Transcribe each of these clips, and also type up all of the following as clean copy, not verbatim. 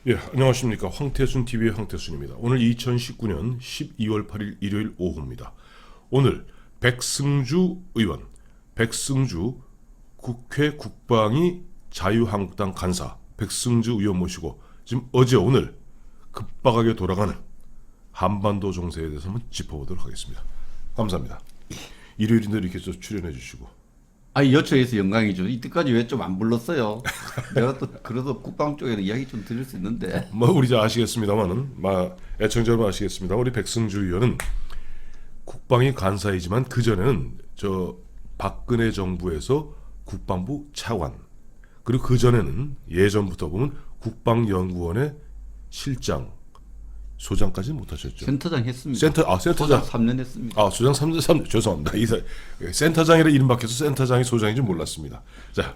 예, 안녕하십니까. 황태순 TV의 황태순입니다. 오늘 2019년 12월 8일 일요일 오후입니다. 오늘 백승주 의원, 백승주 국회 국방위 자유한국당 간사 백승주 의원 모시고 지금 어제 오늘 급박하게 돌아가는 한반도 정세에 대해서 한번 짚어보도록 하겠습니다. 감사합니다. 일요일인데 이렇게 좀 출연해 주시고. 여초에서 영광이죠. 이때까지 왜 좀 안 불렀어요? 내가 또 그래도 국방 쪽에는 이야기 좀 드릴 수 있는데. 뭐 우리 다 아시겠습니다만은, 애청자 여러분 아시겠습니다. 우리 백승주 의원은 국방위 간사이지만 그 전에는 저 박근혜 정부에서 국방부 차관, 그리고 그 전에는 예전부터 보면 국방연구원의 실장, 소장까지는 못하셨죠. 센터장 했습니다. 센터장. 소장 3년 했습니다. 소장 3년, 죄송합니다. 센터장이라 이름 바뀌어서 센터장이 소장인지 몰랐습니다. 자,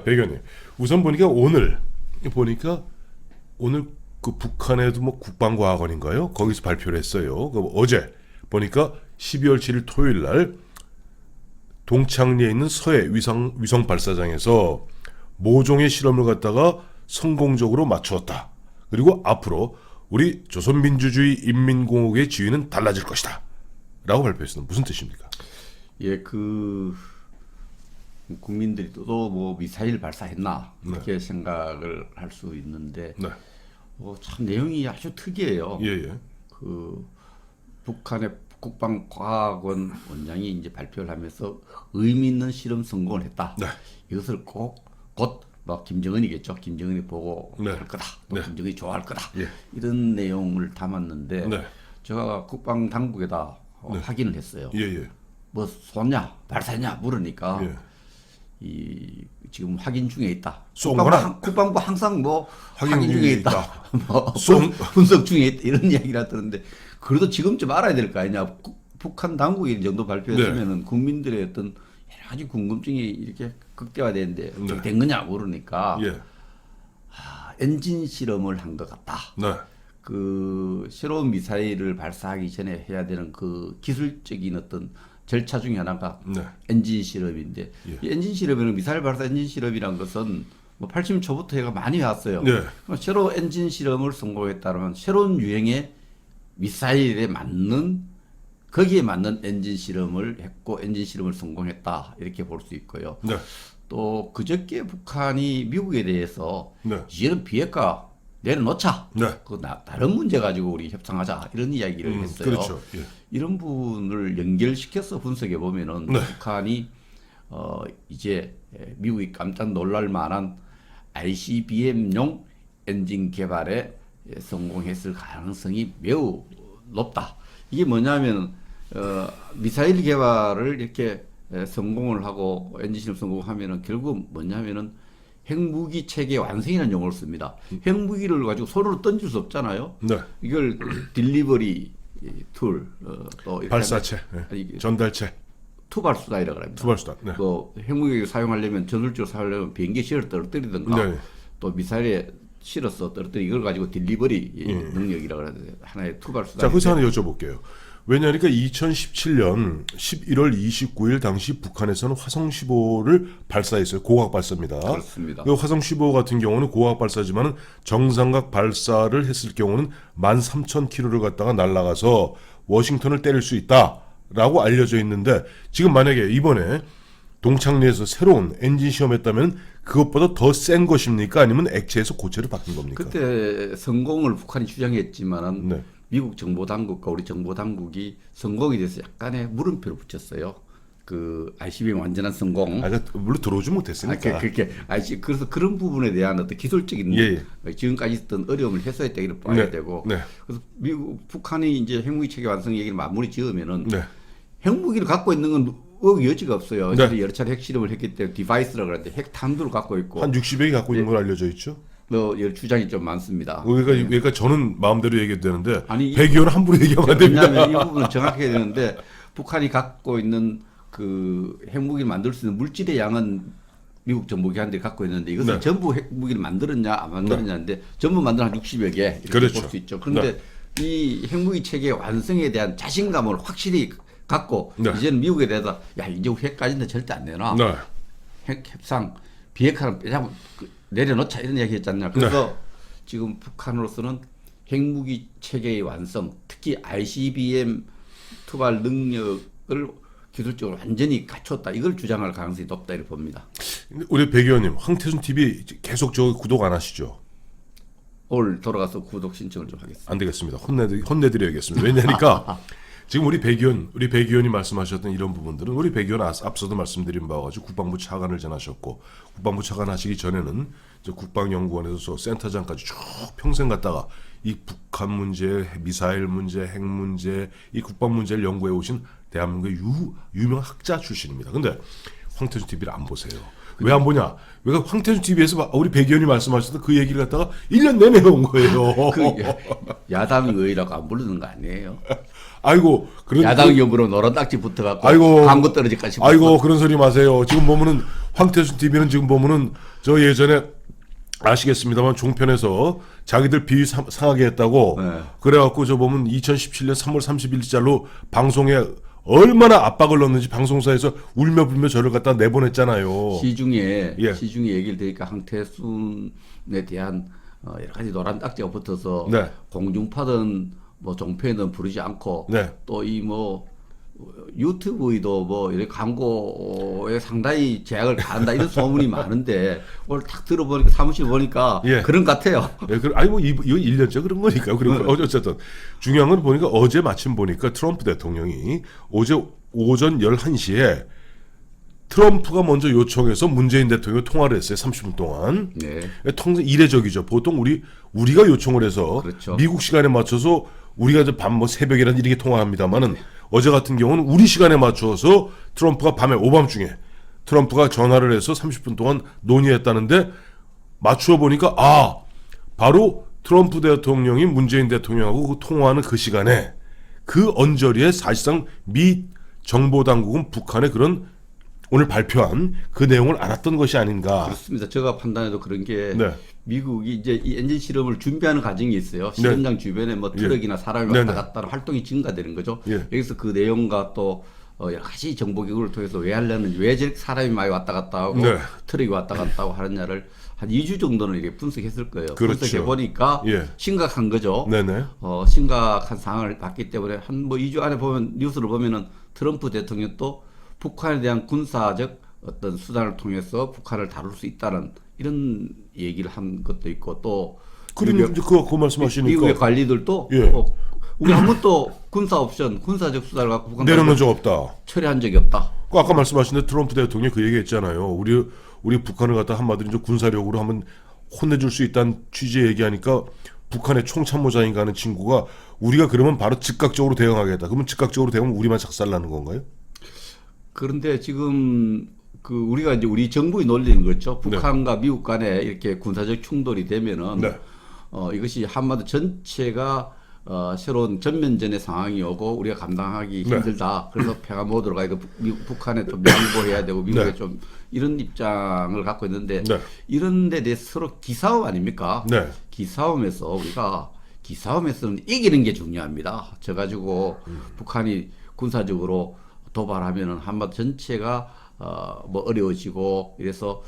백의원님. 우선 오늘 그 북한에도 뭐 국방과학원인가요? 거기서 발표를 했어요. 어제 보니까 12월 7일 토요일 날 동창리에 있는 서해 위성 발사장에서 모종의 실험을 갖다가 성공적으로 마추었다. 그리고 앞으로 우리 조선민주주의 인민공화국의 지위는 달라질 것이다 라고 발표했습니다. 무슨 뜻입니까? 국민들이 또 뭐 미사일 발사했나 이렇게 생각을 할 수 있는데 참 내용이 아주 특이해요. 그 북한의 국방과학원 원장이 이제 발표를 하면서 의미 있는 실험 성공을 했다. 이것을 곧 김정은이겠죠. 김정은이 보고 할 거다. 또 김정은이 좋아할 거다. 이런 내용을 담았는데 제가 국방 당국에다 확인을 했어요. 뭐 쏘냐 발사냐 물으니까 지금 확인 중에 있다. 국방부 항상 뭐 확인 중에 있다. 뭐 분석 중에 있다. 이런 이야기를 하던데 그래도 지금쯤 알아야 될 거 아니냐. 북한 당국이 이 정도 발표했으면은 국민들의 어떤 여러 가지 궁금증이 이렇게 극대화되는데 된 거냐 모르니까 엔진 실험을 한 것 같다. 그 새로운 미사일을 발사하기 전에 해야 되는 그 기술적인 어떤 절차 중에 하나가 엔진 실험인데 이 엔진 실험에는 미사일 발사 엔진 실험이란 것은 뭐 80년 초부터 해가 많이 왔어요. 새로 엔진 실험을 성공했다면 새로운 유행의 미사일에 맞는 거기에 맞는 엔진 실험을 했고 엔진 실험을 성공했다 이렇게 볼 수 있고요. 또 그저께 북한이 미국에 대해서 이제는 비핵화 내려놓자. 다른 문제 가지고 우리 협상하자 이런 이야기를 했어요. 그렇죠. 이런 부분을 연결시켜서 분석해 보면은 북한이 이제 미국이 깜짝 놀랄 만한 ICBM용 엔진 개발에 성공했을 가능성이 매우 높다. 이게 뭐냐면 미사일 개발을 이렇게 성공을 하고 엔진 실험 성공하면은 결국 뭐냐면은 핵무기 체계 완성이라는 용어를 씁니다. 핵무기를 가지고 손으로 던질 수 없잖아요. 이걸 딜리버리 툴, 또 발사체, 전달체, 투발수단이라고 합니다. 투발수단. 또 핵무기를 사용하려면 전술적으로 사용하려면 비행기 실어 떨어뜨리든가 또 미사일에 실어서 떨어뜨리 이걸 가지고 딜리버리 능력이라고 하는데 하나의 투발수단. 자, 그래서 하나 여쭤볼게요. 왜냐하니까 2017년 11월 29일 당시 북한에서는 화성 15를 발사했어요. 고각 발사입니다. 그렇습니다. 그 화성 15 같은 경우는 고각 발사지만은 정삼각 발사를 했을 경우는 13,000km를 갖다가 날아가서 워싱턴을 때릴 수 있다라고 알려져 있는데 지금 만약에 이번에 동창리에서 새로운 엔진 시험했다면 그것보다 더 센 것입니까? 아니면 액체에서 고체로 바뀐 겁니까? 그때 성공을 북한이 주장했지만은 미국 정보당국과 우리 정보당국이 성공에 대해서 약간의 물음표를 붙였어요. 그 ICBM 완전한 성공. 물론 들어오지 못했으니까. 그래서 그런 부분에 대한 어떤 기술적인 지금까지 있었던 어려움을 해소했다 이렇게 봐야 되고. 그래서 북한이 이제 핵무기 체계 완성 얘기를 마무리 지으면은 핵무기를 갖고 있는 건 여지가 없어요. 여러 차례 핵실험을 했기 때문에 디바이스라고 하는데 핵탄두를 갖고 있고. 한 60여 개 갖고 있는 걸 알려져 있죠. 여러 주장이 좀 많습니다. 그러니까 저는 마음대로 얘기해도 되는데 백의원은 함부로 얘기하면 안 됩니다. 왜냐하면 이 부분을 정확히 해야 되는데 북한이 갖고 있는 그 핵무기를 만들 수 있는 물질의 양은 미국 정보기관들이 갖고 있는데 이것을 전부 핵무기를 만들었냐 안 만들었냐인데 전부 만든 한 60여 개 이렇게 볼 수 있죠. 그런데 이 핵무기 체계 완성에 대한 자신감을 확실히 갖고 이제는 미국에 대해서 이제 핵까지는 절대 안 내놔. 핵 협상 비핵화는 내려놓자 이런 이야기 했잖아요. 그래서 지금 북한으로서는 핵무기 체계의 완성, 특히 ICBM 투발 능력을 기술적으로 완전히 갖췄다. 이걸 주장할 가능성이 높다 이렇게 봅니다. 우리 백 의원님, 황태순 TV 계속 저 구독 안 하시죠? 오늘 돌아가서 구독 신청을 좀 하겠습니다. 안 되겠습니다. 혼내드려야겠습니다. 왜냐니까 지금 우리 백 의원이 말씀하셨던 이런 부분들은 우리 백 의원 앞서도 말씀드린 바와 같이 국방부 차관을 전하셨고 국방부 차관 하시기 전에는 국방연구원에서 센터장까지 쭉 평생 갔다가 이 북한 문제, 미사일 문제, 핵 문제, 이 국방 문제를 연구해 오신 대한민국의 유명한 학자 출신입니다. 근데 황태순 TV를 안 보세요. 왜 안 보냐? 왜 황태순 TV에서 우리 백 의원이 말씀하셨던 그 얘기를 갖다가 1년 내내 온 거예요. 야당 의회라고 안 부르는 거 아니에요? 아이고, 야당 역으로 노란딱지 붙어갖고 광고 떨어질까 싶어서. 아이고, 그런 소리 마세요. 지금 보면은 황태순 TV는 지금 보면은 저 예전에 아시겠습니다만 종편에서 자기들 비위 상하게 했다고 그래갖고 저 보면 2017년 3월 30일자로 방송에 얼마나 압박을 넣는지 방송사에서 울며 불며 저를 갖다 내보냈잖아요. 시중에 얘기를 들으니까 황태순에 대한 여러 가지 노란 딱지가 붙어서 공중파든 뭐 종편이든 부르지 않고 또 이 뭐 유튜브에도 뭐 이런 광고에 상당히 제약을 가한다 이런 소문이 많은데 오늘 딱 들어보니까 사무실 보니까 그런 것 같아요. 아니 뭐 이거 1년째 그런 거니까. 그리고 어쨌든 중요한 건 보니까 어제 마침 보니까 트럼프 대통령이 어제 오전 11시에 트럼프가 먼저 요청해서 문재인 대통령이 통화를 했어요. 30분 동안. 통상 이례적이죠. 보통 우리가 요청을 해서 미국 시간에 맞춰서 우리가 이제 밤 뭐 새벽이라든 이렇게 통화합니다만은 어제 같은 경우는 우리 시간에 맞춰서 트럼프가 밤에 오밤중에 트럼프가 전화를 해서 30분 동안 논의했다는데 맞추어 보니까 바로 트럼프 대통령이 문재인 대통령하고 통화하는 그 시간에 그 언저리에 사실상 미 정보 당국은 북한의 그런 오늘 발표한 그 내용을 알았던 것이 아닌가. 그렇습니다. 제가 판단해도 그런 게 미국이 이제 이 엔진 실험을 준비하는 과정이 있어요. 실험장 주변에 뭐 트럭이나 사람이 왔다 갔다 하는 활동이 증가되는 거죠. 여기서 그 내용과 또 여러 가지 정보기구를 통해서 왜 하려는지, 왜 저렇게 사람이 많이 왔다 갔다 하고 트럭이 왔다 갔다 하고 하느냐를 한 2주 정도는 이렇게 분석했을 거예요. 분석해 보니까 심각한 거죠. 심각한 상황을 봤기 때문에 한 뭐 2주 안에 보면 뉴스를 보면은 트럼프 대통령도 북한에 대한 군사적 어떤 수단을 통해서 북한을 다룰 수 있다는 이런 얘기를 한 것도 있고 또 그거 말씀하시니까 미국의 관리들도 우리 한 번도 군사 옵션, 군사적 수단을 갖고 북한 내려놓은 적 없다. 처리한 적이 없다. 아까 말씀하신 데 트럼프 대통령이 그 얘기했잖아요. 우리 북한을 갖다 한마디로 이제 군사력으로 한번 혼내줄 수 있다는 취지의 얘기하니까 북한의 총참모장인가 하는 친구가 우리가 그러면 바로 즉각적으로 대응하겠다. 그러면 즉각적으로 대응하면 우리만 작살나는 건가요? 그런데 지금 우리가 이제 우리 정부의 논리는 그렇죠. 북한과 미국 간에 이렇게 군사적 충돌이 되면은 이것이 한반도 전체가 새로운 전면전의 상황이 오고 우리가 감당하기 힘들다. 그래서 평화 모드로 가야 되고 북한에 좀 양보해야 되고 미국에 좀 이런 입장을 갖고 있는데 이런 데 대해서 서로 기싸움 아닙니까? 기싸움에서는 이기는 게 중요합니다. 저 가지고 북한이 군사적으로 도발하면은 한반도 전체가 뭐 어려워지고 이래서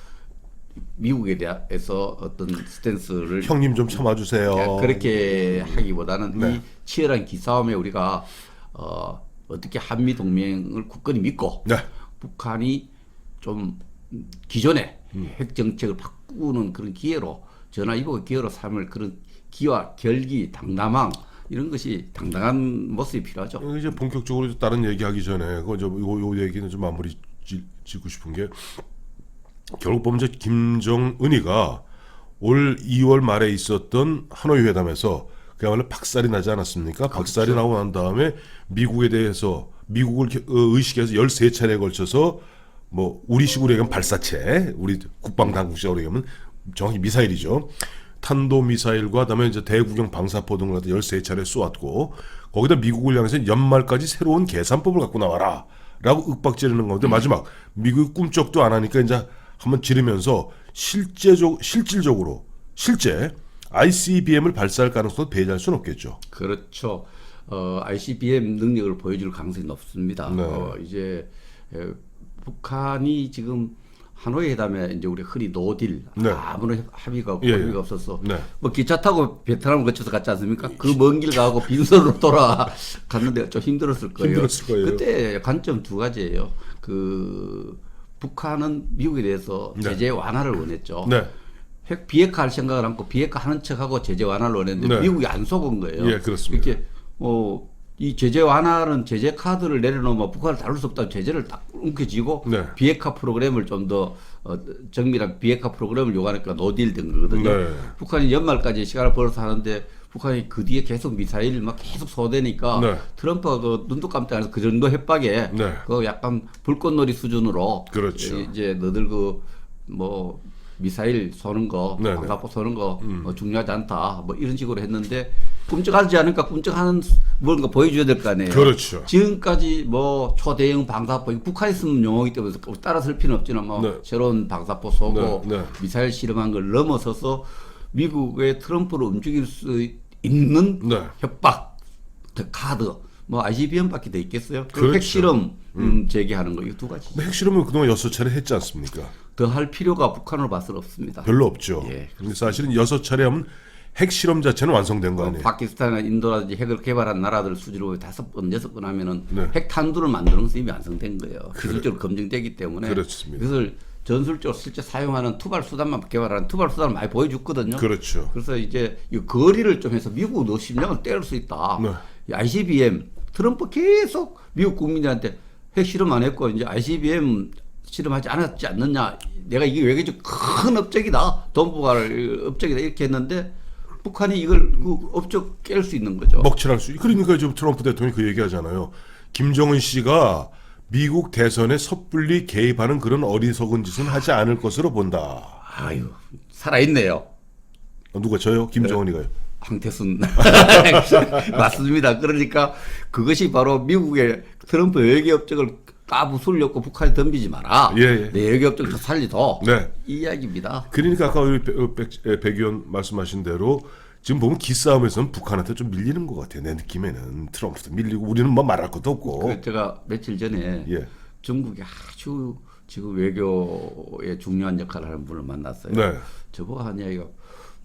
미국에 대해서 어떤 스탠스를 형님 좀 참아주세요. 그렇게 하기보다는 이 치열한 기싸움에 우리가 어떻게 한미 동맹을 굳건히 믿고 북한이 좀 기존의 핵 정책을 바꾸는 그런 기회로 전화위복의 기회로 삼을 그런 기와 결기, 당당함 이런 것이 당당한 모습이 필요하죠. 이제 본격적으로 다른 얘기하기 전에 요 얘기는 좀 마무리 짓고 싶은 게 결국 보면 이제 김정은이가 올 2월 말에 있었던 하노이 회담에서 그야말로 박살이 나지 않았습니까? 박살이 나고 난 다음에 미국에 대해서 미국을 의식해서 13차례에 걸쳐서 뭐 우리식으로 얘기하면 발사체, 우리 국방 당국식으로 얘기하면 정확히 미사일이죠. 탄도미사일과 그다음에 이제 대구경 방사포 등을 13차례 쏘았고 거기다 미국을 향해서 연말까지 새로운 계산법을 갖고 나와라 라고 윽박지르는 건데 마지막 미국이 꿈쩍도 안 하니까 이제 한번 지르면서 실질적으로 ICBM을 발사할 가능성도 배제할 수는 없겠죠. 그렇죠. ICBM 능력을 보여줄 가능성이 높습니다. 이제 북한이 지금 하노이 회담에 이제 우리 흔히 노딜 네. 아무런 합의가 예, 합의가 예. 없었어. 네. 뭐 기차 타고 베트남을 거쳐서 갔지 않습니까? 그 먼 길 가고 빈손으로 돌아갔는데 좀 힘들었을 거예요. 힘들었을 거예요. 그때 관점 두 가지예요. 그 북한은 미국에 대해서 네. 제재 완화를 원했죠. 네. 핵 비핵화 할 생각을 않고 비핵화 하는 척하고 제재 완화를 원했는데 네. 미국이 안 속은 거예요. 예, 그렇습니다. 이렇게 이 제재 완화는 제재 카드를 내려놓으면 북한을 다룰 수 없다는 제재를 딱 움켜쥐고 네. 비핵화 프로그램을 좀 더 정밀한 비핵화 프로그램을 요구하니까 노딜 된 거거든요. 네. 북한이 연말까지 시간을 벌어서 하는데 북한이 그 뒤에 계속 미사일 막 계속 쏘대니까 네. 트럼프가 그 눈도 깜짝 안 해서 그 정도 협박에 네. 그 약간 불꽃놀이 수준으로 그렇죠. 이제 너들 그 뭐 미사일 쏘는 거, 네네. 방사포 쏘는 거 중요하지 않다. 뭐 이런 식으로 했는데 꿈쩍하지 않으니까 꿈쩍하는 뭔가 보여줘야 될 거 아니에요. 그렇죠. 지금까지 뭐 초대형 방사포 북한에 쓰는 용어이기 때문에 따라 쓸 필요는 없지만 뭐 네. 새로운 방사포 쏘고 네, 네. 미사일 실험한 걸 넘어서서 미국의 트럼프를 움직일 수 있는 네. 협박 카드 뭐 ICBM밖에 돼 있겠어요? 그 그렇죠. 핵실험 제기하는 거 이거 두 가지. 근데 핵실험은 그동안 6차례 했지 않습니까? 더 할 필요가 북한으로 봐서는 없습니다. 별로 없죠. 예. 근데 사실은 6차례 하면 핵실험 자체는 완성된 거 아니에요? 파키스탄이나 인도라든지 핵을 개발한 나라들 수준으로 5번, 6번 하면은 네. 핵탄두를 만드는 것이 이미 완성된 거예요. 기술적으로 검증되기 때문에. 그렇습니다. 그것을 전술적으로 실제 사용하는 투발 수단만 개발하는 투발 수단을 많이 보여줬거든요. 그렇죠. 그래서 이제 이 거리를 좀 해서 미국 너 심장을 때릴 수 있다. 네. 이 ICBM 트럼프 계속 미국 국민들한테 핵 실험 안 했고 이제 ICBM 실험하지 않았지 않느냐. 내가 이게 외교적 큰 업적이다. 돈부갈 업적이다 이렇게 했는데 북한이 이걸 그 업적 깰 수 있는 거죠. 먹칠할 수. 그러니까 지금 트럼프 대통령이 그 얘기하잖아요. 김정은 씨가 미국 대선에 섣불리 개입하는 그런 어리석은 짓은 하지 않을 것으로 본다. 아유 살아있네요. 누가 저요? 김정은이가요? 황태순 맞습니다. 그러니까 그것이 바로 미국의 트럼프 외교 업적을 까부술려고 북한이 덤비지 마라. 예, 예. 내 외교 업적을 더 살리도 네. 이 이야기입니다. 그러니까 아까 우리 백 의원 말씀하신 대로 지금 보면 기싸움에서는 북한한테 좀 밀리는 것 같아요. 내 느낌에는 트럼프도 밀리고 우리는 뭐 말할 것도 없고. 그 제가 며칠 전에 예. 중국이 아주 지금 외교에 중요한 역할을 하는 분을 만났어요. 네. 저보고 한 이야기가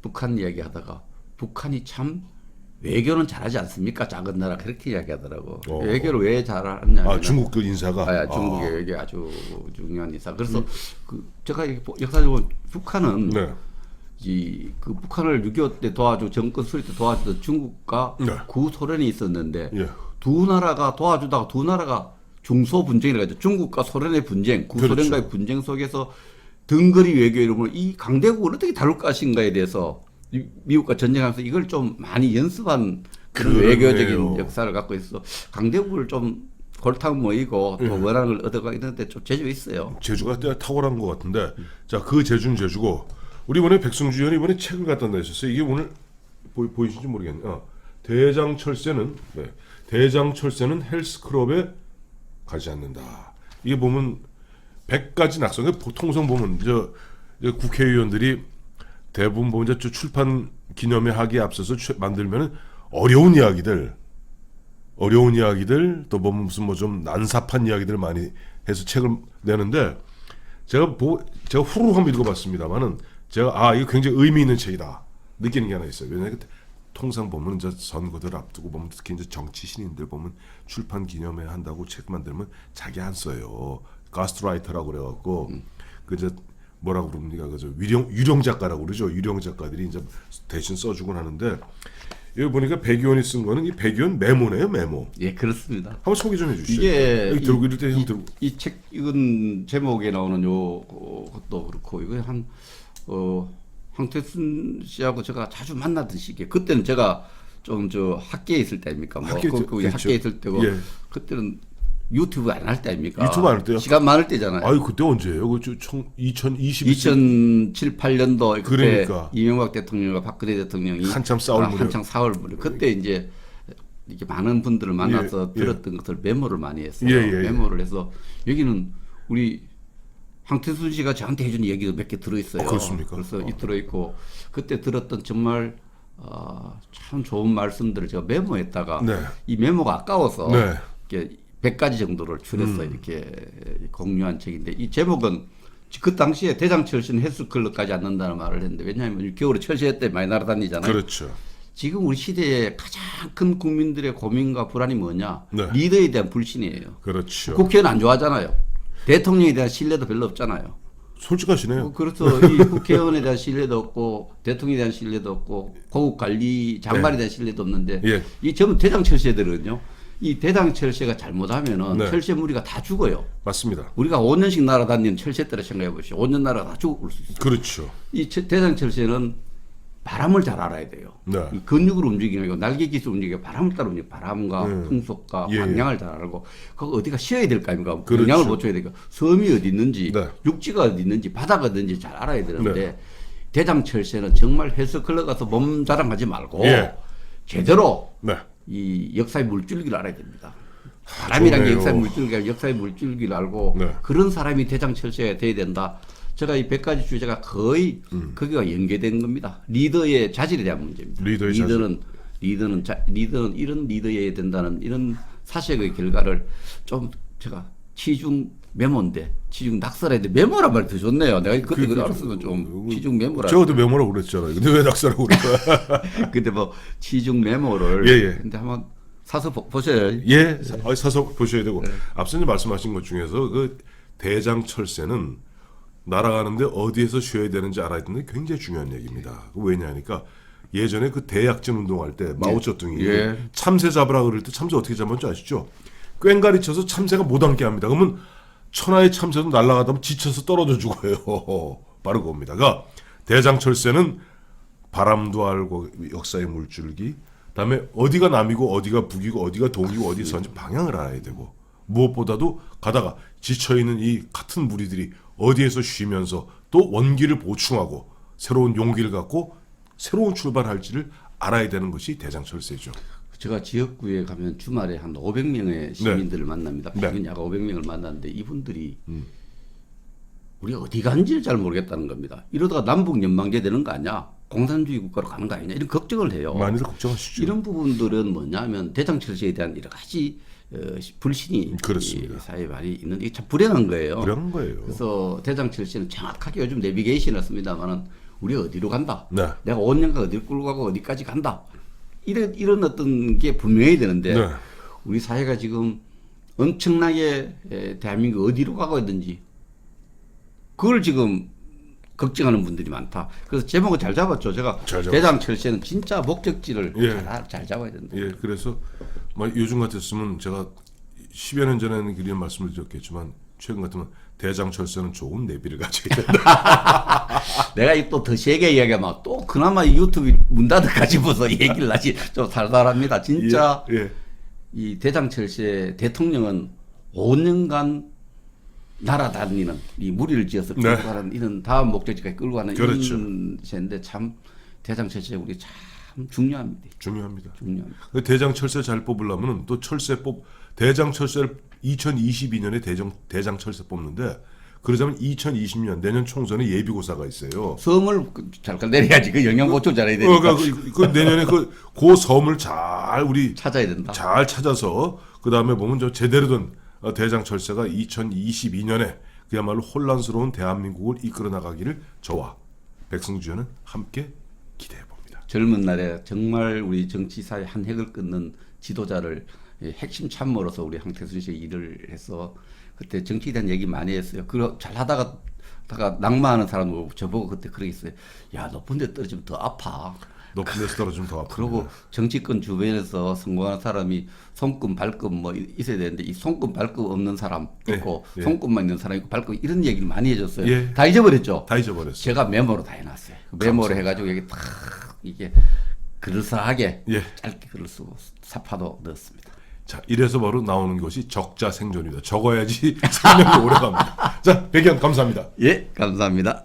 북한 이야기하다가 북한이 참 외교는 잘하지 않습니까? 작은 나라 그렇게 이야기하더라고. 외교를 왜 잘하냐? 아 중국 그 인사가. 중국의 외교 아주 중요한 인사. 그래서 그 제가 이렇게 역사적으로 북한은 네. 그 북한을 6.25 때 도와주고 정권 수립 때 도와주던 중국과 네. 구소련이 있었는데 예. 두 나라가 도와주다가 두 나라가 중소 분쟁이라고 하죠. 중국과 소련의 분쟁, 구소련과의 그렇죠. 분쟁 속에서 등거리 외교 이름으로 이 강대국을 어떻게 다룰 것인가에 대해서 미국과 전쟁하면서 이걸 좀 많이 연습한 그런 그러네요. 외교적인 역사를 갖고 있어. 강대국을 좀 골탕 모이고 또 원하는 걸 얻어가 있는데 좀 재주 있어요. 제주가 탁월한 것 같은데 자 그 제주는 제주고 우리 이번에 백승주 의원이 이번에 책을 갖다 내셨어요. 이게 오늘 보이신지 모르겠네요. 대장철새는 헬스클럽에 가지 않는다. 이게 보면 100가지 낙선. 통상 보면 저 국회의원들이 대부분 보면 저 출판 기념회 하기에 앞서서 만들면은 어려운 이야기들 또 보면 무슨 뭐 좀 난삽한 이야기들 많이 해서 책을 내는데 제가 후루룩 한번 읽어봤습니다만은 제가 이거 굉장히 의미 있는 책이다 느끼는 게 하나 있어요. 왜냐하면 통상 보면 이제 선거들 앞두고 보면 특히 이제 정치 신인들 보면 출판 기념회 한다고 책 만들면 자기 안 써요. 가스트라이터라고 그래갖고 그 이제 뭐라고 그럽니까? 그저 유령 작가라고 그러죠. 유령 작가들이 이제 대신 써주곤 하는데 여기 보니까 백 의원이 쓴 거는 이 백 의원 메모네요, 메모. 예, 그렇습니다. 한번 소개 좀 해주시죠. 이게 여기 들고 이럴 때 형 들고. 이 책 이건 제목에 나오는 요 것도 그렇고 이거 한 황태순 씨하고 제가 자주 만나던 시기에 그때는 제가 좀 학계에 있을 때입니까? 학계에 있을 때고 예. 그때는 유튜브 안 할 때 아닙니까? 유튜브 안 할 때요? 시간 많을 때잖아요. 아유 그때 언제예요? 그 2020. 2007, 8년도 그때 그러니까. 이명박 대통령과 박근혜 대통령이 한참 싸울 무렵. 한창 싸울 무렵. 그때 이제 이렇게 많은 분들을 만나서 예. 들었던 것을 메모를 많이 했어요. 예. 메모를 해서 여기는 우리 황태순 씨가 저한테 해준 얘기도 몇 개 들어있어요. 그렇습니까? 그래서 이 들어있고 그때 들었던 정말 참 좋은 말씀들을 제가 메모했다가 네. 이 메모가 아까워서 네. 이렇게 100가지 정도를 줄여서 이렇게 공유한 책인데 이 제목은 그 당시에 대장철새는 헬스클럽까지 앉는다는 말을 했는데 왜냐하면 겨울에 철새 때 많이 날아다니잖아요. 그렇죠. 지금 우리 시대에 가장 큰 국민들의 고민과 불안이 뭐냐? 네. 리더에 대한 불신이에요. 그렇죠. 국회의원 안 좋아하잖아요. 대통령에 대한 신뢰도 별로 없잖아요. 솔직하시네요. 그렇죠. 이 국회의원에 대한 신뢰도 없고 대통령에 대한 신뢰도 없고 고급 관리 장관에 대한 신뢰도 없는데 예. 이 전부 대장철새들은요. 이 대장철새가 잘못하면은 네. 철새 무리가 다 죽어요. 맞습니다. 우리가 5년씩 날아다니는 철새 때를 생각해 보시죠. 5년 날아 다 죽을 수 있어요. 그렇죠. 이 대장철새는 바람을 잘 알아야 돼요. 네. 이 근육으로 움직이는 거 날개 기술 움직이고 바람을 따라 움직이고 바람과 풍속과 예. 방향을 잘 알고 그거 어디가 쉬어야 될 거 아닙니까? 그렇죠. 영향을 못 줘야 되니까 섬이 어디 있는지 네. 육지가 어디 있는지 바다가 어디 있는지 잘 알아야 되는데 네. 대장철새는 정말 헬스클럽 가서 몸 자랑하지 말고 예. 제대로 네. 이 역사의 물줄기를 알아야 됩니다. 바람이라는 게 좋네요. 역사의 물줄기가 역사의 물줄기를 알고 네. 그런 사람이 대장철새가 돼야 된다. 제가 이 100가지 주제가 거의 거기가 연계된 겁니다. 리더의 자질에 대한 문제입니다. 리더의 리더는 이런 리더여야 된다는 이런 사색의 결과를 좀 제가 치중 메모인데 치중 낙서라 했는데 메모란 말이 더 좋네요. 내가 그때 그걸 알았으면 좀 치중 메모라. 저도 메모라고 그랬잖아요. 근데 왜 낙서라고 그럴까? 근데 뭐 치중 메모를 예. 근데 한번 사서 보셔야 예, 사서 보셔야 되고 앞서 이제 말씀하신 것 중에서 그 대장철새는 날아가는데 어디에서 쉬어야 되는지 알아야 되는 게 굉장히 중요한 얘기입니다. 왜냐하니까 예전에 그 대약진 운동할 때 마오쩌둥이 참새 잡으라 그럴 때 참새 어떻게 잡았는지 아시죠? 꽹가리 쳐서 참새가 못 앉게 합니다. 그러면 천하의 참새도 날아가다 보면 지쳐서 떨어져 죽어요. 바로 그겁니다. 그러니까 대장철새는 바람도 알고 역사의 물줄기, 그다음에 어디가 남이고 어디가 북이고 어디가 동이고 어디 서는지 방향을 알아야 되고 무엇보다도 가다가 지쳐있는 이 같은 무리들이 어디에서 쉬면서 또 원기를 보충하고 새로운 용기를 갖고 새로운 출발할지를 알아야 되는 것이 대장철새죠. 제가 지역구에 가면 주말에 한 500명의 시민들을 만납니다. 평균 약 500명을 만났는데 이분들이 우리가 어디 간지를 잘 모르겠다는 겁니다. 이러다가 남북 연방제 되는 거 아니야? 공산주의 국가로 가는 거 아니냐? 이런 걱정을 해요. 많이들 걱정하시죠. 이런 부분들은 뭐냐면 대장철새에 대한 여러 가지 불신이 그렇습니다. 사회에 많이 있는데 이게 참 불행한 거예요. 불행한 거예요. 그래서 대장철새는 정확하게 요즘 내비게이션을 씁니다만은 우리가 어디로 간다. 네. 내가 5년간 어디를 끌고 가고 어디까지 간다. 이런 어떤 게 분명해야 되는데 네. 우리 사회가 지금 엄청나게 대한민국 어디로 가고 있는지 그걸 지금 걱정하는 분들이 많다. 그래서 제목을 잘 잡았죠. 제가 잘 잡았어요. 대장철새는 진짜 목적지를 잘 잡아야 된다. 예, 그래서 요즘 같았으면 제가 10여 년 전에는 그런 말씀을 드렸겠지만 최근 같으면 대장철새는 좋은 내비를 가져야 된다. 내가 또 더 세게 이야기하면 또 그나마 유튜브 문 닫을까지 보서 얘기를 하지 좀 살살합니다. 진짜 예. 이 대장철새 대통령은 5년간 날아다니는 이 무리를 지어서 끌고 가는 이런 다음 목적지까지 끌고 가는 그렇죠. 이런 새인데 참 대장철새 우리 참 중요합니다. 중요합니다. 중요합니다. 대장철새 잘 뽑으려면 또 대장철새를 2022년에 대장철새 뽑는데 그러자면 2020년 내년 총선에 예비고사가 있어요. 섬을 잘 내려야지 그 영양 보충 잘해야 되니까 그 내년에 그 섬을 잘 우리 찾아야 된다. 잘 찾아서 그 다음에 보면 저 제대로 된 대장철새가 2022년에 그야말로 혼란스러운 대한민국을 이끌어 나가기를 저와 백승주는 함께 기대해 봅니다. 젊은 날에 정말 우리 정치사의 한 획을 끊는 지도자를 핵심 참모로서 우리 황태순 씨가 일을 해서 그때 정치에 대한 얘기 많이 했어요. 잘 하다가 낙마하는 사람 저보고 그때 그러겠어요. 야, 높은 데 떨어지면 더 아파. 높은 데서 떨어지면 더 아프고. 그리고 정치권 주변에서 성공하는 사람이 손금 발금 뭐 있어야 되는데 이 손금 발금 없는 사람 있고 손금만 있는 사람 있고 발금 이런 얘기를 많이 해줬어요. 다 잊어버렸죠. 다 잊어버렸어요. 제가 메모로 다 해놨어요. 메모를 해가지고 여기 탁 이게 그럴싸하게 짧게 글을 쓰고 사파도 넣었습니다. 자, 이래서 바로 나오는 것이 적자 생존입니다. 적어야지 생명이 오래 갑니다. 자, 백현 감사합니다. 예, 감사합니다.